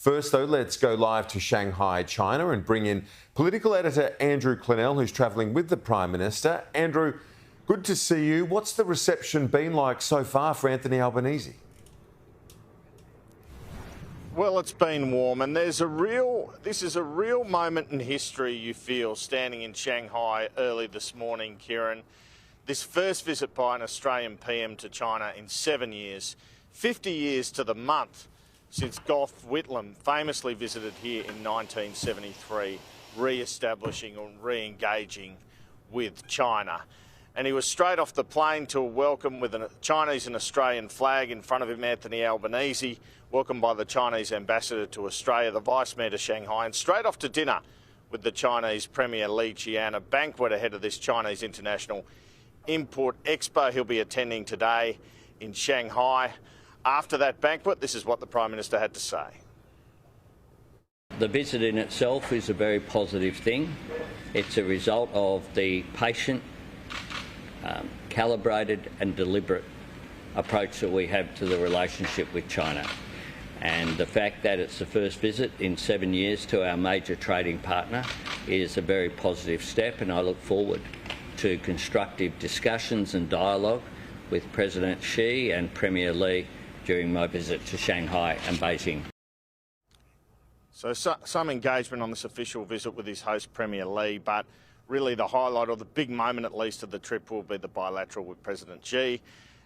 First, though, let's go live to Shanghai, China, and bring in political editor Andrew Clennell, who's travelling with the Prime Minister. Andrew, good to see you. What's the reception been like so far for Anthony Albanese? Well, it's been warm, and this is a real moment in history, you feel, standing in Shanghai early this morning, Kieran. This first visit by an Australian PM to China in 7 years, 50 years to the month since Gough Whitlam famously visited here in 1973, re-establishing or re-engaging with China. And he was straight off the plane to a welcome with a Chinese and Australian flag in front of him, Anthony Albanese, welcomed by the Chinese ambassador to Australia, the Vice Mayor to Shanghai, and straight off to dinner with the Chinese Premier Li Qian, a banquet ahead of this Chinese International Import Expo he'll be attending today in Shanghai. After that banquet, this is what the Prime Minister had to say. The visit in itself is a very positive thing. It's a result of the patient, calibrated and deliberate approach that we have to the relationship with China. And the fact that it's the first visit in 7 years to our major trading partner is a very positive step, and I look forward to constructive discussions and dialogue with President Xi and Premier Li during my visit to Shanghai and Beijing. So some engagement on this official visit with his host Premier Li, but really the highlight, or the big moment at least, of the trip will be the bilateral with President Xi.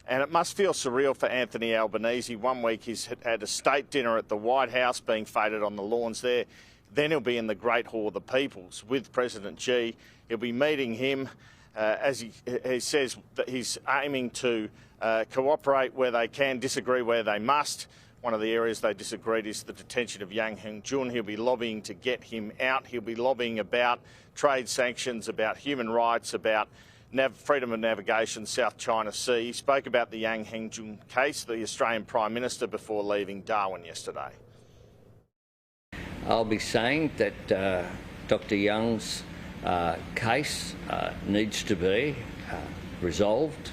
And it must feel surreal for Anthony Albanese. 1 week he's had a state dinner at the White House being feted on the lawns there. Then he'll be in the Great Hall of the Peoples with President Xi. He'll be meeting him as he says that he's aiming to cooperate where they can, disagree where they must. One of the areas they disagreed is the detention of Yang Hengjun. He'll be lobbying to get him out. He'll be lobbying about trade sanctions, about human rights, about freedom of navigation, South China Sea. He spoke about the Yang Hengjun case, the Australian Prime Minister, before leaving Darwin yesterday. I'll be saying that Dr. Young's case needs to be resolved,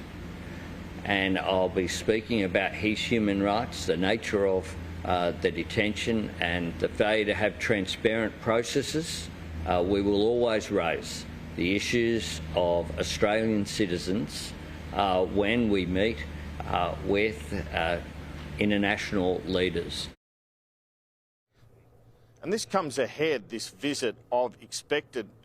and I'll be speaking about his human rights, the nature of the detention and the failure to have transparent processes. We will always raise the issues of Australian citizens when we meet with international leaders. And this comes ahead, this visit, of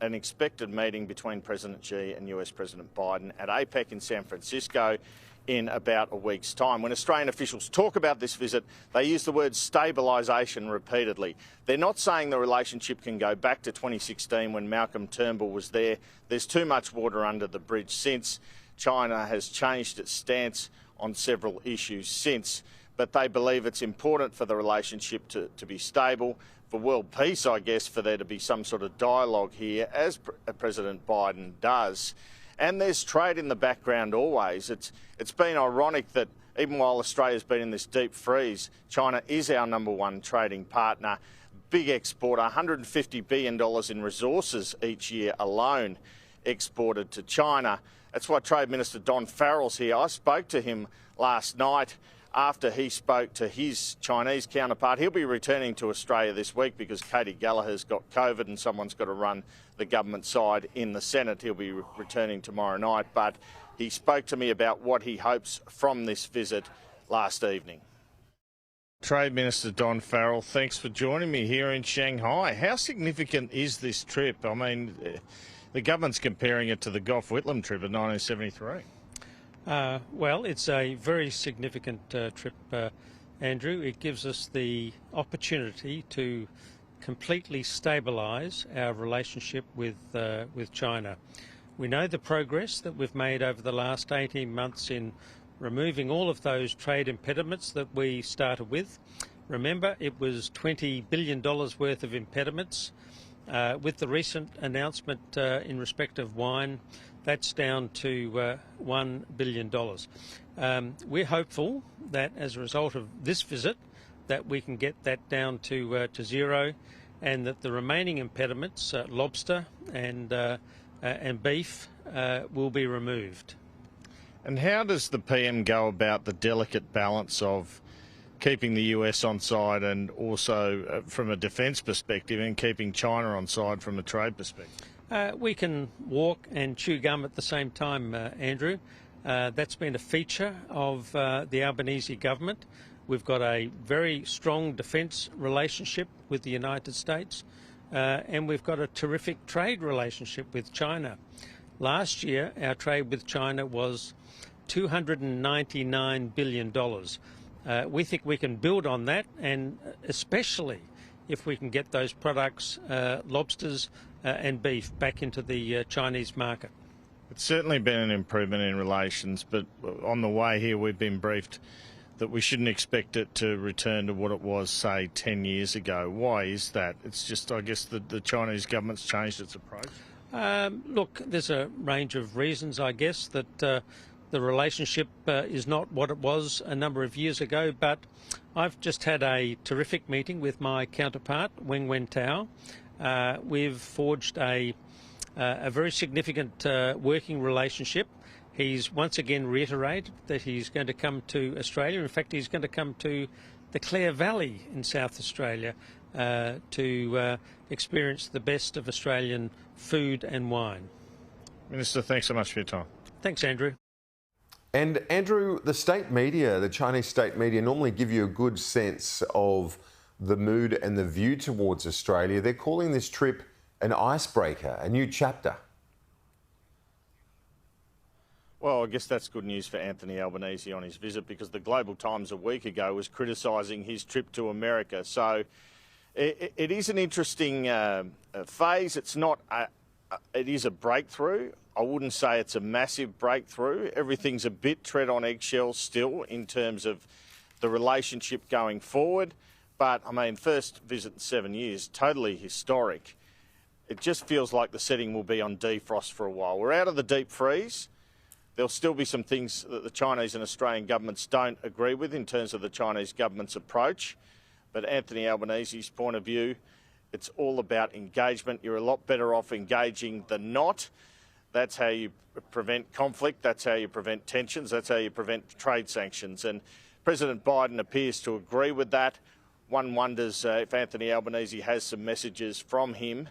an expected meeting between President Xi and US President Biden at APEC in San Francisco in about a week's time. When Australian officials talk about this visit, they use the word stabilisation repeatedly. They're not saying the relationship can go back to 2016 when Malcolm Turnbull was there. There's too much water under the bridge since. China has changed its stance on several issues since. But they believe it's important for the relationship to be stable, for world peace, I guess, for there to be some sort of dialogue here, as President Biden does. And there's trade in the background always. It's been ironic that even while Australia's been in this deep freeze, China is our #1 trading partner, big exporter, $150 billion in resources each year alone exported to China. That's why Trade Minister Don Farrell's here. I spoke to him last night after he spoke to his Chinese counterpart. He'll be returning to Australia this week because Katie Gallagher's got COVID and someone's got to run the government side in the Senate. He'll be returning tomorrow night, but he spoke to me about what he hopes from this visit last evening. Trade Minister Don Farrell, thanks for joining me here in Shanghai. How significant is this trip? I mean, the government's comparing it to the Gough Whitlam trip of 1973. Well, it's a very significant trip, Andrew. It gives us the opportunity to completely stabilise our relationship with China. We know the progress that we've made over the last 18 months in removing all of those trade impediments that we started with. Remember, it was $20 billion worth of impediments. With the recent announcement in respect of wine, that's down to $1 billion. We're hopeful that as a result of this visit that we can get that down to zero, and that the remaining impediments, lobster and beef, will be removed. And how does the PM go about the delicate balance of keeping the US on side and also from a defence perspective, and keeping China on side from a trade perspective? We can walk and chew gum at the same time, Andrew. That's been a feature of the Albanese government. We've got a very strong defence relationship with the United States, and we've got a terrific trade relationship with China. Last year, our trade with China was $299 billion. We think we can build on that, and especially if we can get those products, lobsters and beef, back into the Chinese market. It's certainly been an improvement in relations, but on the way here we've been briefed that we shouldn't expect it to return to what it was, say, 10 years ago. Why is that? It's just, I guess, the Chinese government's changed its approach. Look, there's a range of reasons, I guess, that the relationship is not what it was a number of years ago, but I've just had a terrific meeting with my counterpart, Weng Wentao. We've forged a very significant working relationship. He's once again reiterated that he's going to come to Australia. In fact, he's going to come to the Clare Valley in South Australia to experience the best of Australian food and wine. Minister, thanks so much for your time. Thanks, Andrew. And Andrew, the state media, the Chinese state media, normally give you a good sense of the mood and the view towards Australia. They're calling this trip an icebreaker, a new chapter. Well, I guess that's good news for Anthony Albanese on his visit, because the Global Times a week ago was criticising his trip to America. So it is an interesting phase. It's not it is a breakthrough. I wouldn't say it's a massive breakthrough. Everything's a bit tread on eggshells still in terms of the relationship going forward. But, I mean, first visit in 7 years, totally historic. It just feels like the setting will be on defrost for a while. We're out of the deep freeze. There'll still be some things that the Chinese and Australian governments don't agree with in terms of the Chinese government's approach. But Anthony Albanese's point of view, it's all about engagement. You're a lot better off engaging than not. That's how you prevent conflict. That's how you prevent tensions. That's how you prevent trade sanctions. And President Biden appears to agree with that. One wonders if Anthony Albanese has some messages from him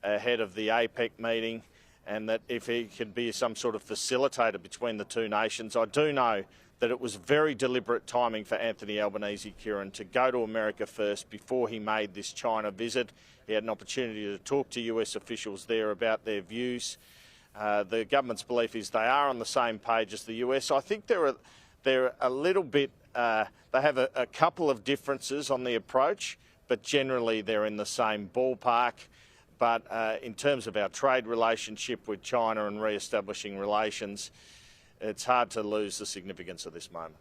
ahead of the APEC meeting, and that if he can be some sort of facilitator between the two nations. I do know that it was very deliberate timing for Anthony Albanese, Kieran, to go to America first before he made this China visit. He had an opportunity to talk to US officials there about their views. The government's belief is they are on the same page as the US. I think they're a little bit, they have a couple of differences on the approach, but generally they're in the same ballpark. But in terms of our trade relationship with China and re-establishing relations, it's hard to lose the significance of this moment.